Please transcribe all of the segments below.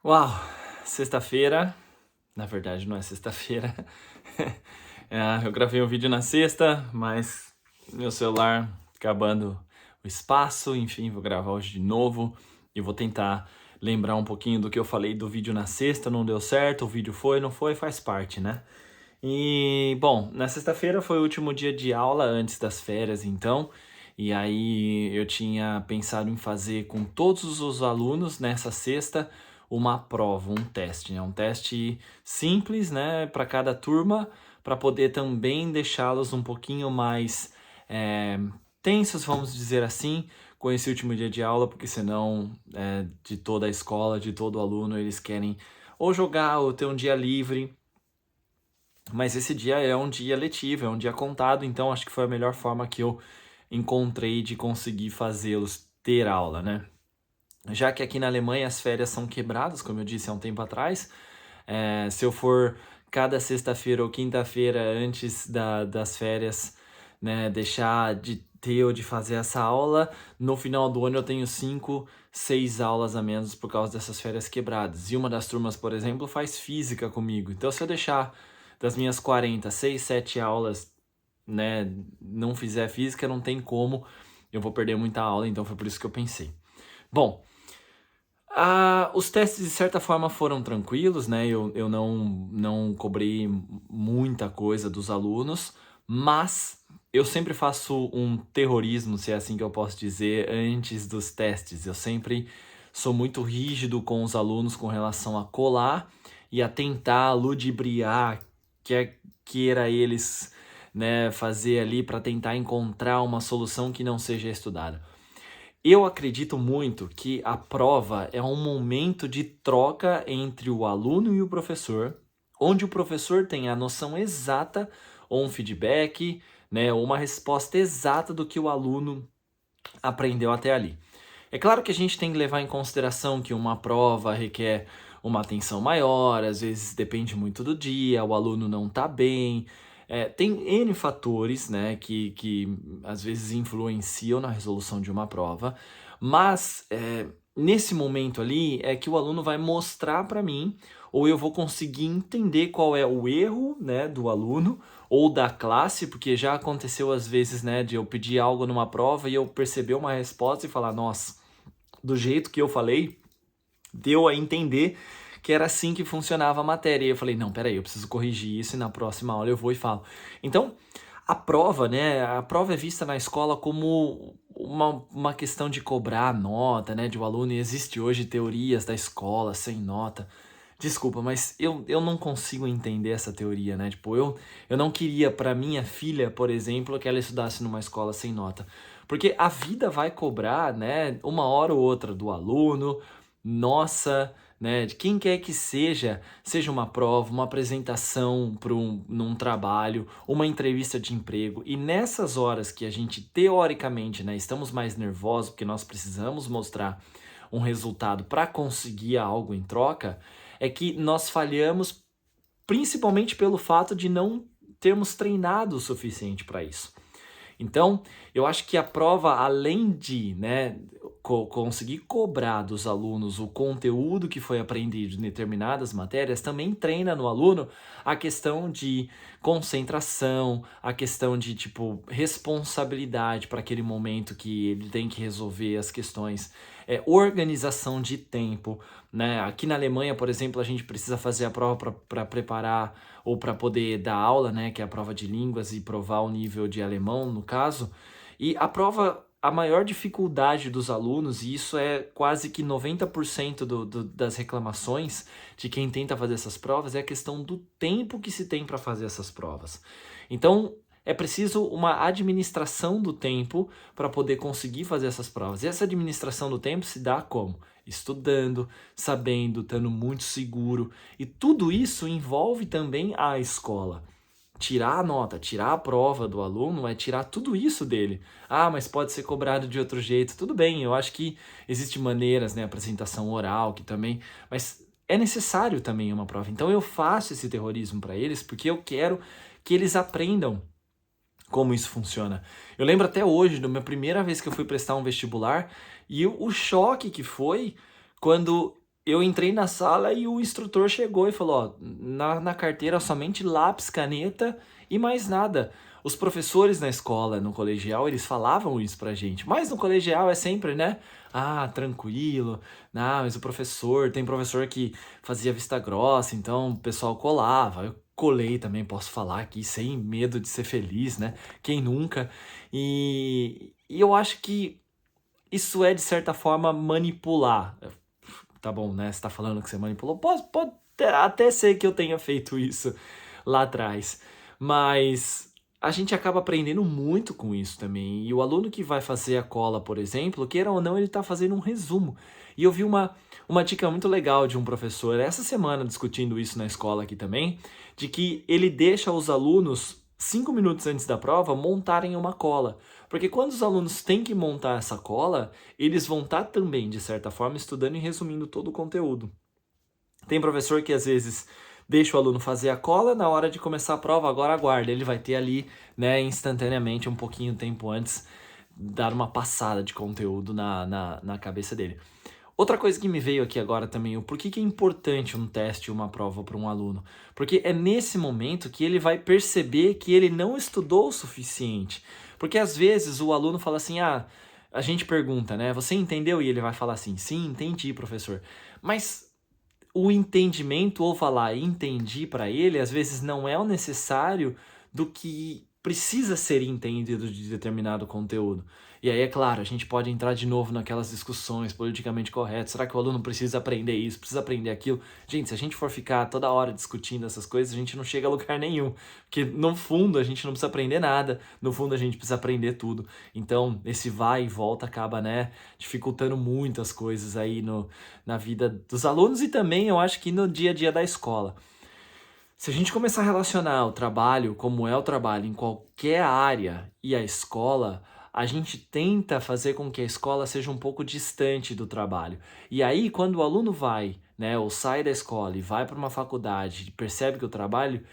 Uau! Sexta-feira, na verdade não é sexta-feira. Eu gravei um vídeo na sexta, mas meu celular acabando o espaço, enfim, vou gravar hoje de novo e vou tentar lembrar um pouquinho do que eu falei do vídeo na sexta, não deu certo, o vídeo foi, não foi, faz parte, né? E, bom, na sexta-feira foi o último dia de aula antes das férias, então, e aí eu tinha pensado em fazer com todos os alunos nessa sexta uma prova, um teste, né? Um teste simples, né, para cada turma, para poder também deixá-los um pouquinho mais eh, tensos, vamos dizer assim, com esse último dia de aula, porque senão de toda a escola, de todo aluno, eles querem ou jogar ou ter um dia livre. Mas esse dia é um dia letivo, é um dia contado, então acho que foi a melhor forma que eu encontrei de conseguir fazê-los ter aula, né? Já que aqui na Alemanha as férias são quebradas, como eu disse há um tempo atrás, se eu for cada sexta-feira ou quinta-feira antes das férias, né, deixar de ter ou de fazer essa aula, no final do ano eu tenho 5, 6 aulas a menos por causa dessas férias quebradas. E uma das turmas, por exemplo, faz física comigo. Então se eu deixar das minhas 40, 6, 7 aulas, né, não fizer física, não tem como, eu vou perder muita aula, então foi por isso que eu pensei. Bom, os testes de certa forma foram tranquilos, né? Eu não cobrei muita coisa dos alunos, mas eu sempre faço um terrorismo, se é assim que eu posso dizer, antes dos testes. Eu sempre sou muito rígido com os alunos com relação a colar e a tentar ludibriar, quer queira eles, né, fazer ali para tentar encontrar uma solução que não seja estudada. Eu acredito muito que a prova é um momento de troca entre o aluno e o professor, onde o professor tem a noção exata, ou um feedback, né, ou uma resposta exata do que o aluno aprendeu até ali. É claro que a gente tem que levar em consideração que uma prova requer uma atenção maior, às vezes depende muito do dia, o aluno não está bem. Tem N fatores, né, que às vezes influenciam na resolução de uma prova, mas nesse momento ali é que o aluno vai mostrar para mim, ou eu vou conseguir entender qual é o erro, né, do aluno ou da classe, porque já aconteceu às vezes, né, de eu pedir algo numa prova e eu perceber uma resposta e falar, nossa, do jeito que eu falei, deu a entender que era assim que funcionava a matéria. E eu falei, não, peraí, eu preciso corrigir isso e na próxima aula eu vou e falo. Então, a prova, né, a prova é vista na escola como uma questão de cobrar nota, né, de o aluno, e existe hoje teorias da escola sem nota. Desculpa, mas eu não consigo entender essa teoria, né? Tipo, eu não queria para minha filha, por exemplo, que ela estudasse numa escola sem nota. Porque a vida vai cobrar, né, uma hora ou outra do aluno, nossa, né, de quem quer que seja uma prova, uma apresentação num trabalho, uma entrevista de emprego. E nessas horas que a gente, teoricamente, né, estamos mais nervosos porque nós precisamos mostrar um resultado para conseguir algo em troca, é que nós falhamos principalmente pelo fato de não termos treinado o suficiente para isso. Então, eu acho que a prova, além de, né, conseguir cobrar dos alunos o conteúdo que foi aprendido em determinadas matérias, também treina no aluno a questão de concentração, a questão de, tipo, responsabilidade para aquele momento que ele tem que resolver as questões, organização de tempo, né? Aqui na Alemanha, por exemplo, a gente precisa fazer a prova para preparar ou para poder dar aula, né, que é a prova de línguas e provar o nível de alemão, no caso. E a prova, a maior dificuldade dos alunos, e isso é quase que 90% das reclamações de quem tenta fazer essas provas, é a questão do tempo que se tem para fazer essas provas. Então, é preciso uma administração do tempo para poder conseguir fazer essas provas. E essa administração do tempo se dá como? Estudando, sabendo, estando muito seguro. E tudo isso envolve também a escola. Tirar a nota, tirar a prova do aluno é tirar tudo isso dele. Ah, mas pode ser cobrado de outro jeito. Tudo bem, eu acho que existem maneiras, né, apresentação oral, que também, mas é necessário também uma prova. Então eu faço esse terrorismo para eles porque eu quero que eles aprendam como isso funciona. Eu lembro até hoje, da minha primeira vez que eu fui prestar um vestibular, e o choque que foi quando eu entrei na sala e o instrutor chegou e falou, ó, na carteira somente lápis, caneta e mais nada. Os professores na escola, no colegial, eles falavam isso pra gente, mas no colegial é sempre, né? Ah, tranquilo, não, mas o professor, tem professor que fazia vista grossa, então o pessoal colava. Eu colei também, posso falar aqui, sem medo de ser feliz, né? Quem nunca? E eu acho que isso é, de certa forma, manipular. Tá bom, né? Você tá falando que você manipulou. Pode até ser que eu tenha feito isso lá atrás. Mas a gente acaba aprendendo muito com isso também. E o aluno que vai fazer a cola, por exemplo, queira ou não, ele tá fazendo um resumo. E eu vi uma dica muito legal de um professor essa semana discutindo isso na escola aqui também, de que ele deixa os alunos 5 minutos antes da prova montarem uma cola. Porque quando os alunos têm que montar essa cola, eles vão estar também, de certa forma, estudando e resumindo todo o conteúdo. Tem professor que às vezes deixa o aluno fazer a cola, na hora de começar a prova, agora aguarda. Ele vai ter ali, né, instantaneamente, um pouquinho de tempo antes, dar uma passada de conteúdo na cabeça dele. Outra coisa que me veio aqui agora também, o porquê que é importante um teste, uma prova para um aluno? Porque é nesse momento que ele vai perceber que ele não estudou o suficiente. Porque às vezes o aluno fala assim, a gente pergunta, né? Você entendeu? E ele vai falar assim, sim, entendi, professor. Mas o entendimento ou falar entendi para ele, às vezes não é o necessário do que precisa ser entendido de determinado conteúdo. E aí, é claro, a gente pode entrar de novo naquelas discussões politicamente corretas. Será que o aluno precisa aprender isso, precisa aprender aquilo? Gente, se a gente for ficar toda hora discutindo essas coisas, a gente não chega a lugar nenhum. Porque no fundo a gente não precisa aprender nada, no fundo a gente precisa aprender tudo. Então, esse vai e volta acaba, né, dificultando muito as coisas aí na vida dos alunos e também eu acho que no dia a dia da escola. Se a gente começar a relacionar o trabalho, como é o trabalho, em qualquer área e a escola, a gente tenta fazer com que a escola seja um pouco distante do trabalho. E aí, quando o aluno vai, né, ou sai da escola e vai para uma faculdade e percebe que o trabalho,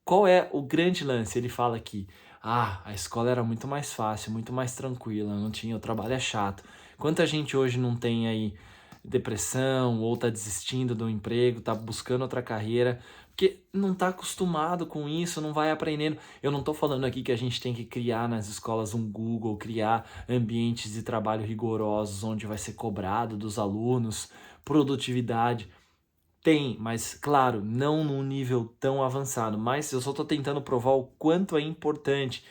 qual é o grande lance? Ele fala que, a escola era muito mais fácil, muito mais tranquila, não tinha, o trabalho é chato. Quanta gente hoje não tem aí depressão ou tá desistindo do emprego, tá buscando outra carreira, porque não tá acostumado com isso, não vai aprendendo. Eu não tô falando aqui que a gente tem que criar nas escolas um Google, criar ambientes de trabalho rigorosos, onde vai ser cobrado dos alunos, produtividade. Tem, mas claro, não num nível tão avançado. Mas eu só tô tentando provar o quanto é importante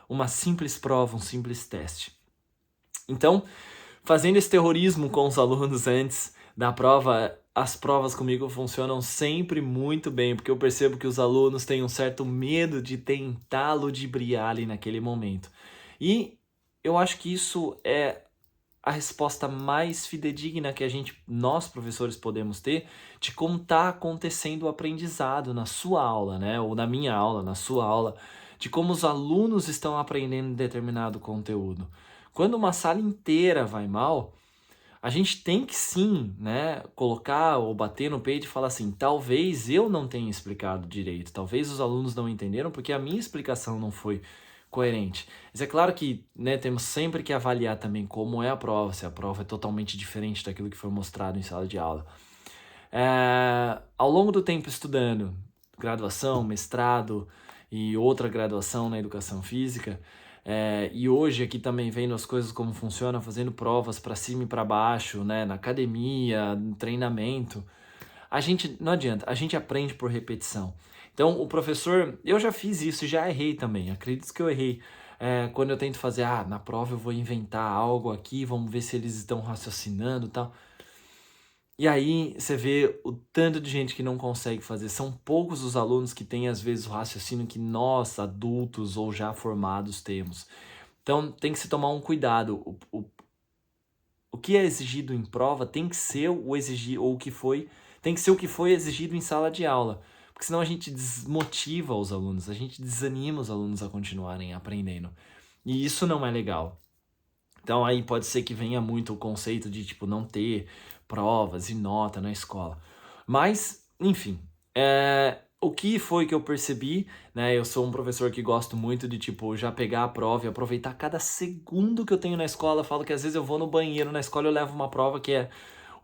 uma simples prova, um simples teste. Então, fazendo esse terrorismo com os alunos antes da prova, as provas comigo funcionam sempre muito bem, porque eu percebo que os alunos têm um certo medo de tentar ludibriar ali naquele momento. E eu acho que isso é a resposta mais fidedigna que nós professores podemos ter de como está acontecendo o aprendizado na sua aula, né? Ou na minha aula, na sua aula, de como os alunos estão aprendendo determinado conteúdo. Quando uma sala inteira vai mal, a gente tem que sim, né, colocar ou bater no peito e falar assim, talvez eu não tenha explicado direito, talvez os alunos não entenderam porque a minha explicação não foi coerente. Mas é claro que, né, temos sempre que avaliar também como é a prova, se a prova é totalmente diferente daquilo que foi mostrado em sala de aula. Ao longo do tempo estudando, graduação, mestrado e outra graduação na educação física, e hoje aqui também vendo as coisas como funcionam, fazendo provas para cima e para baixo, né, na academia, no treinamento, não adianta, a gente aprende por repetição. Então o professor, eu já fiz isso e já errei também, acredito que eu errei. Quando eu tento fazer, na prova eu vou inventar algo aqui, vamos ver se eles estão raciocinando e tal. E aí você vê o tanto de gente que não consegue fazer. São poucos os alunos que têm, às vezes, o raciocínio que nós, adultos ou já formados, temos. Então tem que se tomar um cuidado. O que é exigido em prova tem que ser tem que ser o que foi exigido em sala de aula. Porque senão a gente desmotiva os alunos, a gente desanima os alunos a continuarem aprendendo. E isso não é legal. Então aí pode ser que venha muito o conceito de tipo não ter provas e nota na escola. Mas, enfim, o que foi que eu percebi, né? Eu sou um professor que gosto muito de tipo já pegar a prova e aproveitar cada segundo que eu tenho na escola. Eu falo que às vezes eu vou no banheiro na escola e eu levo uma prova que é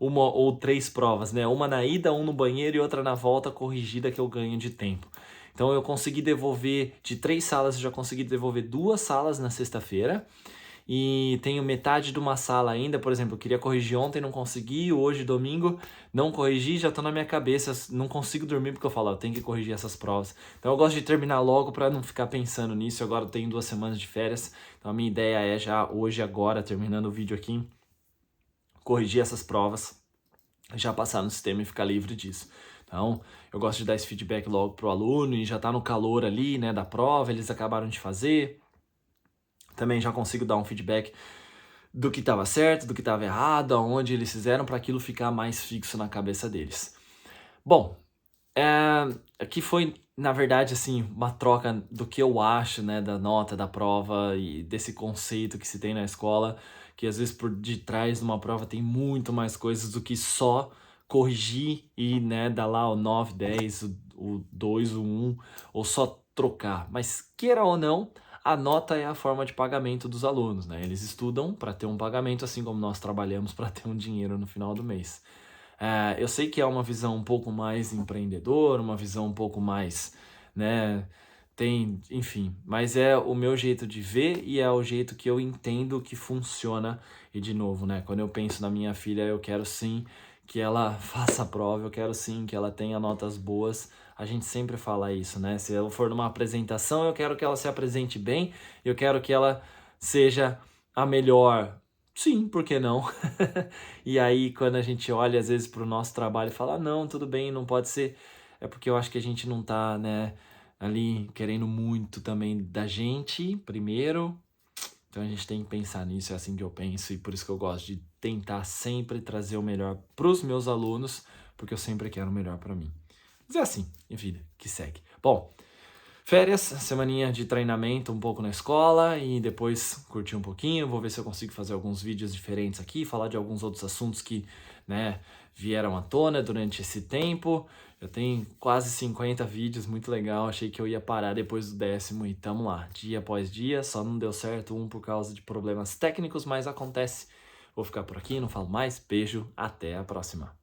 uma ou 3 provas, né? Uma na ida, uma no banheiro e outra na volta corrigida que eu ganho de tempo. Então eu consegui devolver, de 3 salas, eu já consegui devolver 2 salas na sexta-feira. E tenho metade de uma sala ainda, por exemplo, eu queria corrigir ontem, não consegui, hoje, domingo, não corrigi, já tô na minha cabeça, não consigo dormir porque eu falo, eu tenho que corrigir essas provas. Então eu gosto de terminar logo para não ficar pensando nisso, agora eu tenho 2 semanas de férias, então a minha ideia é já hoje, agora, terminando o vídeo aqui, corrigir essas provas, já passar no sistema e ficar livre disso. Então, eu gosto de dar esse feedback logo pro aluno e já tá no calor ali, né, da prova, eles acabaram de fazer. Também já consigo dar um feedback do que estava certo, do que estava errado, aonde eles fizeram, para aquilo ficar mais fixo na cabeça deles. Bom, aqui foi, na verdade, assim, uma troca do que eu acho, né, da nota, da prova e desse conceito que se tem na escola, que às vezes por detrás de uma prova tem muito mais coisas do que só corrigir e, né, dar lá o 9, 10, o 2, o 1, ou só trocar. Mas, queira ou não, a nota é a forma de pagamento dos alunos, né? Eles estudam para ter um pagamento, assim como nós trabalhamos para ter um dinheiro no final do mês. Eu sei que é uma visão um pouco mais empreendedora, uma visão um pouco mais, né? Enfim, mas é o meu jeito de ver e é o jeito que eu entendo que funciona. E de novo, né? Quando eu penso na minha filha, eu quero sim que ela faça a prova, eu quero sim que ela tenha notas boas. A gente sempre fala isso, né? Se ela for numa apresentação, eu quero que ela se apresente bem, eu quero que ela seja a melhor. Sim, por que não? E aí, quando a gente olha, às vezes, para o nosso trabalho e fala, não, tudo bem, não pode ser, é porque eu acho que a gente não tá, né, ali querendo muito também da gente, primeiro. Então a gente tem que pensar nisso, é assim que eu penso, e por isso que eu gosto de tentar sempre trazer o melhor para os meus alunos, porque eu sempre quero o melhor para mim. Mas é assim, minha vida, que segue. Bom, férias, semaninha de treinamento um pouco na escola e depois curtir um pouquinho. Vou ver se eu consigo fazer alguns vídeos diferentes aqui, falar de alguns outros assuntos que, né, vieram à tona durante esse tempo. Eu tenho quase 50 vídeos, muito legal. Achei que eu ia parar depois do 10º e tamo lá, dia após dia. Só não deu certo por causa de problemas técnicos, mas acontece. Vou ficar por aqui, não falo mais. Beijo, até a próxima.